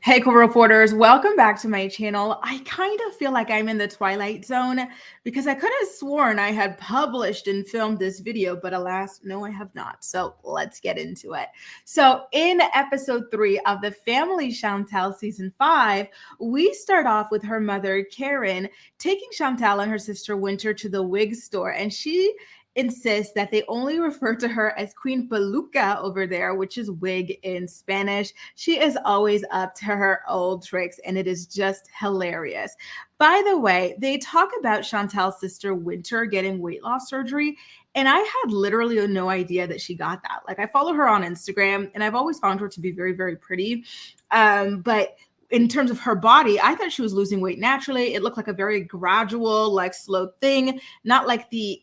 Hey, co-reporters, welcome back to my channel. I kind of feel like I'm in the Twilight Zone because I could have sworn I had published and filmed this video, but alas, no, I have not. So let's get into it. So in episode 3 of the Family Chantel season 5, we start off with her mother, Karen, taking Chantel and her sister Winter to the wig store, and she insists that they only refer to her as Queen Peluca over there, which is wig in Spanish. She is always up to her old tricks, and it is just hilarious. By the way, they talk about Chantel's sister Winter getting weight loss surgery, and I had literally no idea that she got that. Like, I follow her on Instagram, and I've always found her to be very, very pretty. But in terms of her body, I thought she was losing weight naturally. It looked like a very gradual, like slow thing, not like the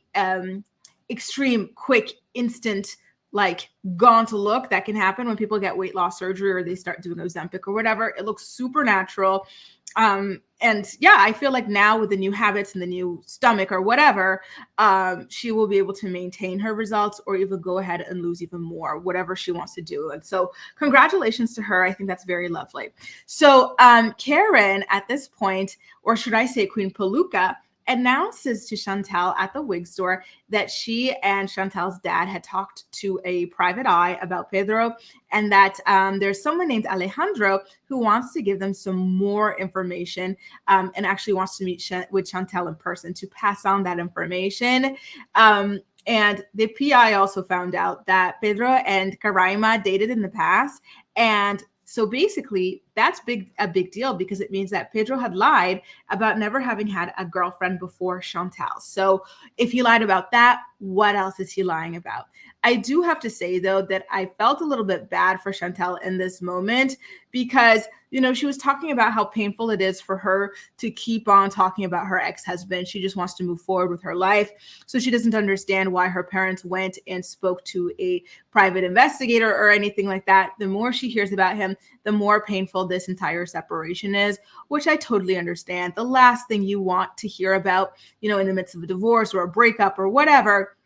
extreme, quick, instant, like gaunt look that can happen when people get weight loss surgery or they start doing Ozempic or whatever. It looks super natural. And yeah, I feel like now with the new habits and the new stomach or whatever, she will be able to maintain her results or even go ahead and lose even more, whatever she wants to do. And so congratulations to her. I think that's very lovely. So Karen at this point, or should I say Queen Peluca, announces to Chantel at the wig store that she and Chantel's dad had talked to a private eye about Pedro, and that there's someone named Alejandro who wants to give them some more information and actually wants to meet with Chantel in person to pass on that information. And the PI also found out that Pedro and Caraima dated in the past, and so basically, that's a big deal because it means that Pedro had lied about never having had a girlfriend before Chantel. So if he lied about that, what else is he lying about? I do have to say, though, that I felt a little bit bad for Chantel in this moment because, you know, she was talking about how painful it is for her to keep on talking about her ex-husband. She just wants to move forward with her life. So she doesn't understand why her parents went and spoke to a private investigator or anything like that. The more she hears about him, the more painful this entire separation is, which I totally understand. The last thing you want to hear about, you know, in the midst of a divorce or a breakup or whatever,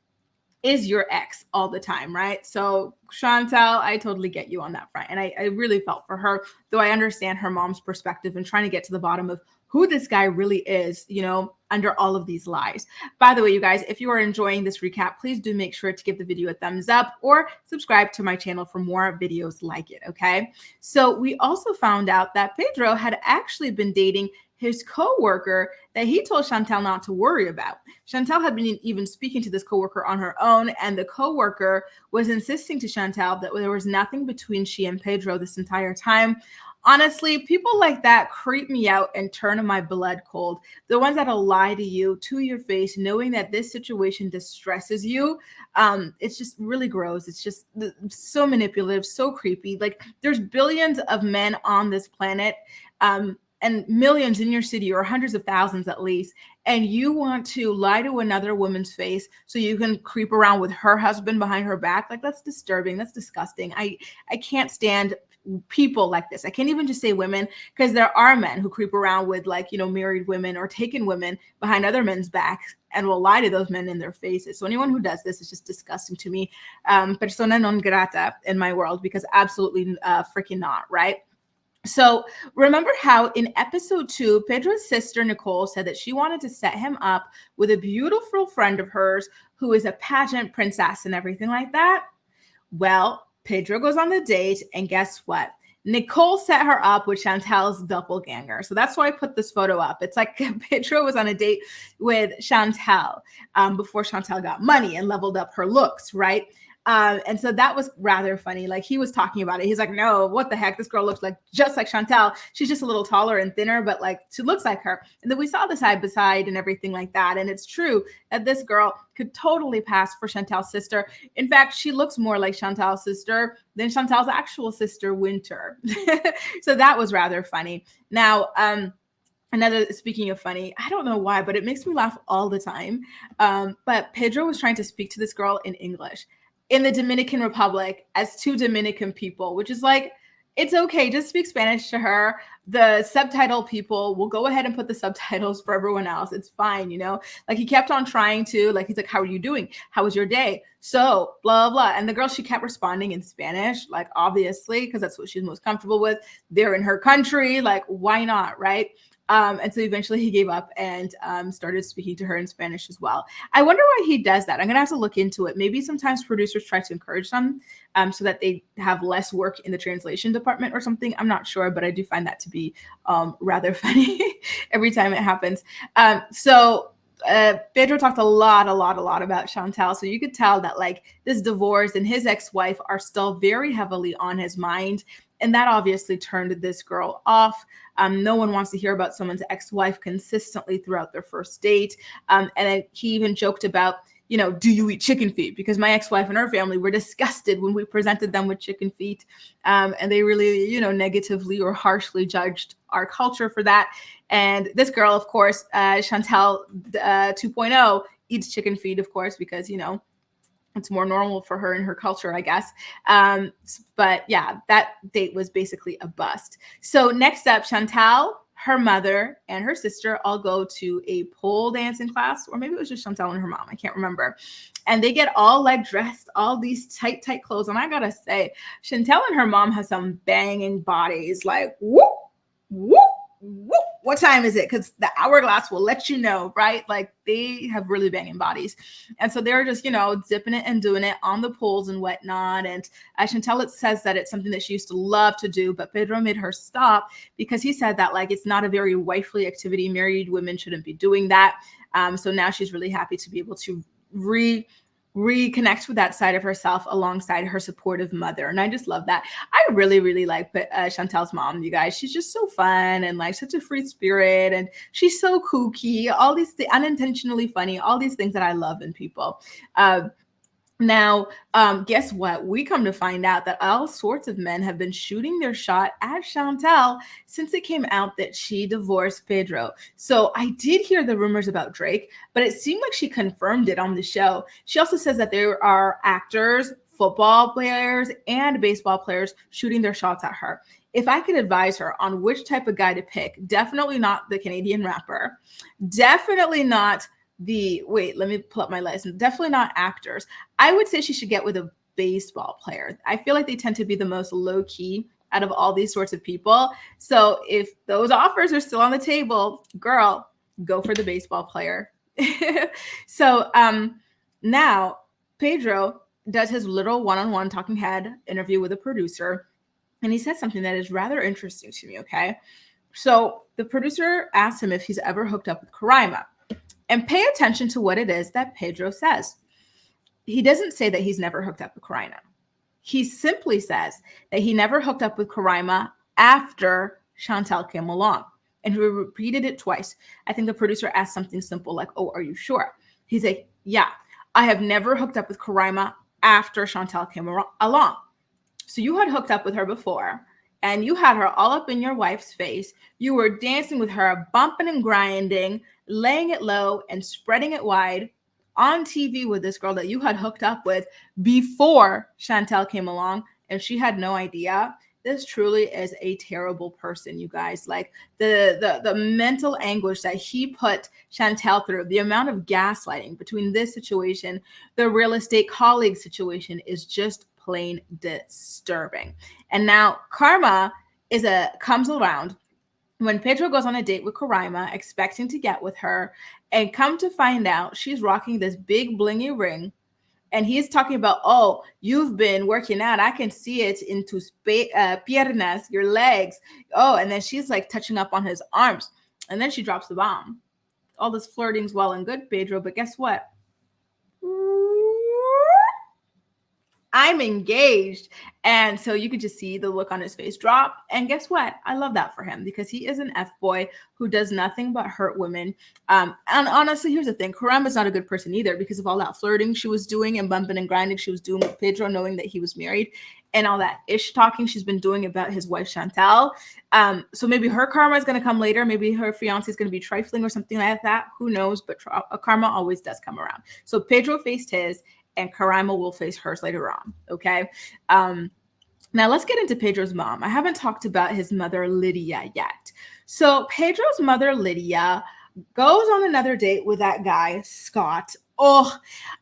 is your ex all the time, right? So Chantel, I totally get you on that front. And I really felt for her, though I understand her mom's perspective and trying to get to the bottom of who this guy really is, you know, under all of these lies. By the way, you guys, if you are enjoying this recap, please do make sure to give the video a thumbs up or subscribe to my channel for more videos like it, okay? So we also found out that Pedro had actually been dating his coworker that he told Chantel not to worry about. Chantel had been even speaking to this coworker on her own, and the coworker was insisting to Chantel that there was nothing between she and Pedro this entire time. Honestly, people like that creep me out and turn my blood cold. The ones that'll lie to you to your face, knowing that this situation distresses you. It's just really gross. It's just so manipulative, so creepy. Like, there's billions of men on this planet. And millions in your city, or hundreds of thousands at least, and you want to lie to another woman's face so you can creep around with her husband behind her back. Like, that's disturbing. That's disgusting. I can't stand people like this. I can't even just say women, because there are men who creep around with, like, you know, married women or taken women behind other men's backs and will lie to those men in their faces. So anyone who does this is just disgusting to me. Persona non grata in my world, because absolutely freaking not, right? So remember how in episode 2, Pedro's sister Nicole said that she wanted to set him up with a beautiful friend of hers who is a pageant princess and everything like that? Well, Pedro goes on the date, and guess what? Nicole set her up with Chantel's doppelganger. So that's why I put this photo up. It's like Pedro was on a date with Chantel before Chantel got money and leveled up her looks, right? And so that was rather funny. Like, he was talking about it. He's like, no, what the heck? This girl looks like just like Chantel. She's just a little taller and thinner, but like, she looks like her. And then we saw the side by side and everything like that. And it's true that this girl could totally pass for Chantel's sister. In fact, she looks more like Chantel's sister than Chantel's actual sister, Winter. So that was rather funny. Now, speaking of funny, I don't know why, but it makes me laugh all the time. But Pedro was trying to speak to this girl in English in the Dominican Republic as two Dominican people, which is like, It's okay. Just speak Spanish to her. The subtitle people will go ahead and put the subtitles for everyone else. It's fine, you know? Like he kept on trying to, like, he's like, how are you doing? How was your day? So, blah, blah. And the girl, she kept responding in Spanish, like, obviously, because that's what she's most comfortable with. They're in her country. Like, why not? Right. And so eventually he gave up and started speaking to her in Spanish as well. I wonder why he does that. I'm going to have to look into it. Maybe sometimes producers try to encourage them so that they have less work in the translation department or something. I'm not sure, but I do find that to be rather funny every time it happens. Pedro talked a lot about Chantel. So you could tell that like this divorce and his ex-wife are still very heavily on his mind. And that obviously turned this girl off. No one wants to hear about someone's ex-wife consistently throughout their first date. And then he even joked about, you know, do you eat chicken feet? Because my ex-wife and her family were disgusted when we presented them with chicken feet. And they really, you know, negatively or harshly judged our culture for that. And this girl, of course, Chantel 2.0 eats chicken feet, of course, because, you know, it's more normal for her in her culture, I guess. But yeah, that date was basically a bust. So next up, Chantel, her mother, and her sister all go to a pole dancing class, or maybe it was just Chantel and her mom. I can't remember. And they get all like dressed, all these tight clothes. And I gotta say, Chantel and her mom have some banging bodies, like whoop, whoop, whoop. What time is it? Because the hourglass will let you know, right? Like they have really banging bodies. And so they're just, you know, zipping it and doing it on the poles and whatnot. And Chantel, it says that it's something that she used to love to do, but Pedro made her stop because he said that like it's not a very wifely activity. Married women shouldn't be doing that. So now she's really happy to be able to reconnect with that side of herself alongside her supportive mother. And I just love that. I really like Chantel's mom, you guys. She's just so fun and like such a free spirit. And she's so kooky, all these unintentionally funny, all these things that I love in people. Now, guess what? We come to find out that all sorts of men have been shooting their shot at Chantel since it came out that she divorced Pedro. So I did hear the rumors about Drake, but it seemed like she confirmed it on the show. She also says that there are actors, football players, and baseball players shooting their shots at her. If I could advise her on which type of guy to pick, definitely not the Canadian rapper, definitely not let me pull up my list. Definitely not actors. I would say she should get with a baseball player. I feel like they tend to be the most low key out of all these sorts of people. So if those offers are still on the table, girl, go for the baseball player. So now Pedro does his little one-on-one talking head interview with a producer. And he says something that is rather interesting to me, okay? So the producer asked him if he's ever hooked up with Karima. And pay attention to what it is that Pedro says. He doesn't say that he's never hooked up with Karima. He simply says that he never hooked up with Karima after Chantel came along. And he repeated it twice. I think the producer asked something simple like, oh, are you sure? He's like, yeah, I have never hooked up with Karima after Chantel came along. So you had hooked up with her before, and you had her all up in your wife's face. You were dancing with her, bumping and grinding, laying it low and spreading it wide on TV with this girl that you had hooked up with before Chantel came along, and she had no idea. This truly is a terrible person, you guys. Like the mental anguish that he put Chantel through, the amount of gaslighting between this situation, the real estate colleague situation is just plain disturbing. And now Karma comes around when Pedro goes on a date with Karima, expecting to get with her, and come to find out she's rocking this big blingy ring. And he's talking about, oh, you've been working out. I can see it into piernas, your legs. Oh, and then she's like touching up on his arms. And then she drops the bomb. All this flirting's well and good, Pedro, but guess what? I'm engaged. And so you could just see the look on his face drop. And guess what? I love that for him because he is an F-boy who does nothing but hurt women. And honestly, here's the thing. Karima's not a good person either because of all that flirting she was doing and bumping and grinding she was doing with Pedro, knowing that he was married, and all that ish talking she's been doing about his wife, Chantel. So maybe her karma is going to come later. Maybe her fiance is going to be trifling or something like that. Who knows? But karma always does come around. So Pedro faced his, and Karima will face hers later on. Okay. Now let's get into Pedro's mom. I haven't talked about his mother, Lydia, yet. So Pedro's mother, Lydia, goes on another date with that guy, Scott. Oh,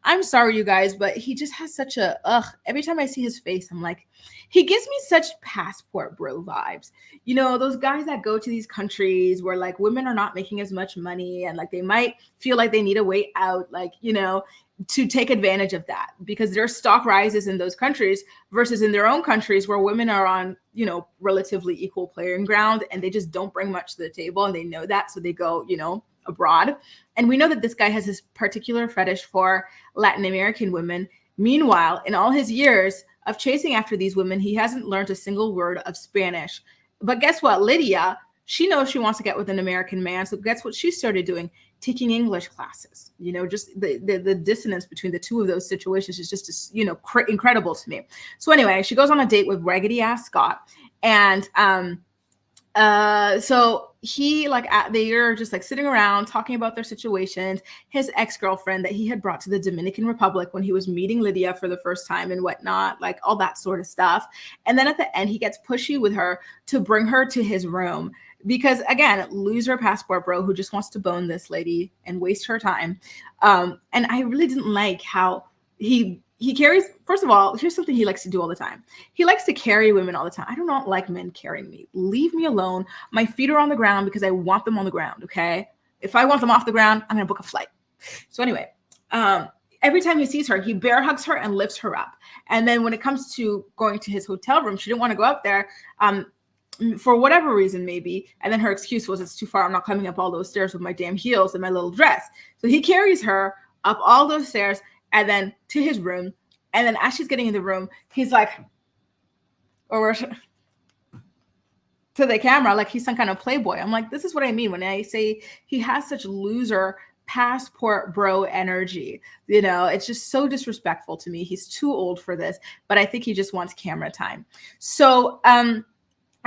I'm sorry, you guys, but he just has such a ugh. Every time I see his face, I'm like, he gives me such passport bro vibes. You know, those guys that go to these countries where like women are not making as much money and like they might feel like they need a way out, like, you know, to take advantage of that because their stock rises in those countries versus in their own countries where women are on, you know, relatively equal playing ground and they just don't bring much to the table and they know that. So they go, you know, abroad. And we know that this guy has this particular fetish for Latin American women. Meanwhile, in all his years of chasing after these women, he hasn't learned a single word of Spanish. But guess what? Lydia, she knows she wants to get with an American man. So guess what she started doing? Taking English classes. You know, just the dissonance between the two of those situations is just, you know, incredible to me. So anyway, she goes on a date with raggedy ass Scott. And so he like they are just like sitting around talking about their situations. His ex-girlfriend that he had brought to the Dominican Republic when he was meeting Lydia for the first time and whatnot, like all that sort of stuff. And then at the end, he gets pushy with her to bring her to his room because again, loser passport bro who just wants to bone this lady and waste her time. And I really didn't like how he carries, first of all, here's something he likes to do all the time. He likes to carry women all the time. I do not like men carrying me. Leave me alone. My feet are on the ground because I want them on the ground, okay? If I want them off the ground, I'm gonna book a flight. So anyway, every time he sees her, he bear hugs her and lifts her up. And then when it comes to going to his hotel room, she didn't want to go up there for whatever reason, maybe. And then her excuse was, it's too far. I'm not climbing up all those stairs with my damn heels and my little dress. So he carries her up all those stairs and then to his room. And then as she's getting in the room, he's like, or to the camera, like he's some kind of playboy. I'm like, this is what I mean when I say he has such loser passport bro energy. You know, it's just so disrespectful to me. He's too old for this, but I think he just wants camera time. So,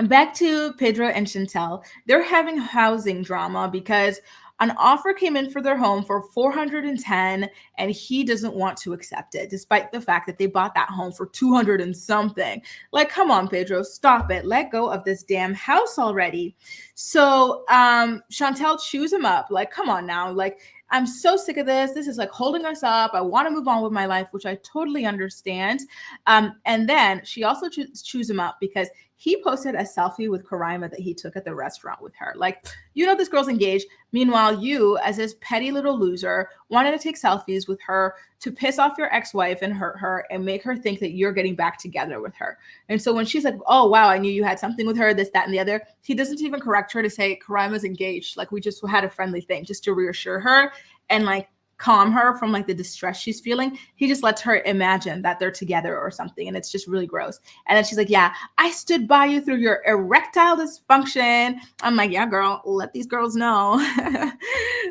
back to Pedro and Chantel. They're having housing drama because an offer came in for their home for $410 and he doesn't want to accept it, despite the fact that they bought that home for 200 and something. Like, come on, Pedro, stop it. Let go of this damn house already. So Chantel chews him up. Like, come on now. Like, I'm so sick of this. This is like holding us up. I want to move on with my life, which I totally understand. And then she also chews him up because he posted a selfie with Karima that he took at the restaurant with her. Like, you know, this girl's engaged. Meanwhile, you, as this petty little loser, wanted to take selfies with her to piss off your ex-wife and hurt her and make her think that you're getting back together with her. And so when she's like, oh, wow, I knew you had something with her, this, that, and the other, he doesn't even correct her to say Karima's engaged. Like, we just had a friendly thing just to reassure her and like calm her from like the distress she's feeling. He just lets her imagine that they're together or something. And it's just really gross. And then she's like, yeah, I stood by you through your erectile dysfunction. I'm like, yeah, girl, let these girls know.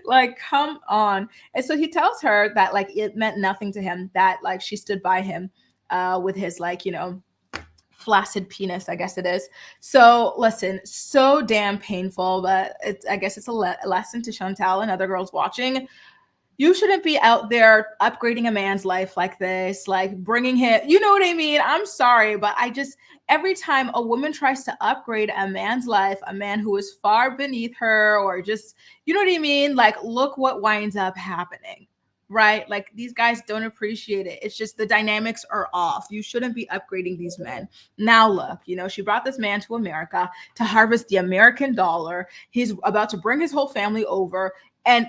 Like, come on. And so he tells her that like it meant nothing to him that like she stood by him with his like, you know, flaccid penis, I guess it is. So listen, so damn painful, but I guess it's a lesson to Chantel and other girls watching. You shouldn't be out there upgrading a man's life like this, like bringing him, you know what I mean? I'm sorry, but every time a woman tries to upgrade a man's life, a man who is far beneath her or just, you know what I mean? Like, look what winds up happening, right? Like, these guys don't appreciate it. It's just the dynamics are off. You shouldn't be upgrading these men. Now, look, you know, she brought this man to America to harvest the American dollar. He's about to bring his whole family over. And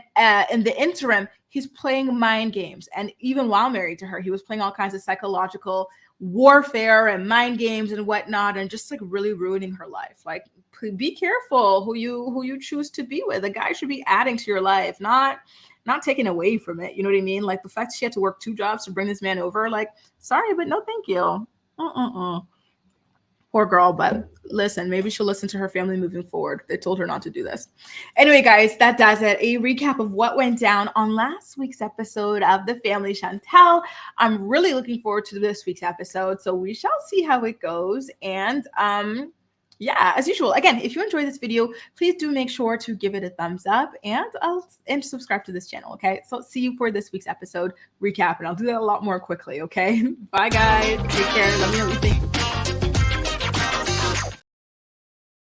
in the interim, he's playing mind games. And even while married to her, he was playing all kinds of psychological warfare and mind games and whatnot, and just like really ruining her life. Like, be careful who you choose to be with. A guy should be adding to your life, not taking away from it. You know what I mean? Like, the fact she had to work 2 jobs to bring this man over, like, sorry, but no thank you. Poor girl, but listen, maybe she'll listen to her family moving forward. They told her not to do this. Anyway, guys, that does it. A recap of what went down on last week's episode of The Family Chantel. I'm really looking forward to this week's episode, so we shall see how it goes. And yeah, as usual, again, if you enjoyed this video, please do make sure to give it a thumbs up and subscribe to this channel, okay? So see you for this week's episode recap, and I'll do that a lot more quickly, okay? Bye, guys. Take care. Let me know what you think.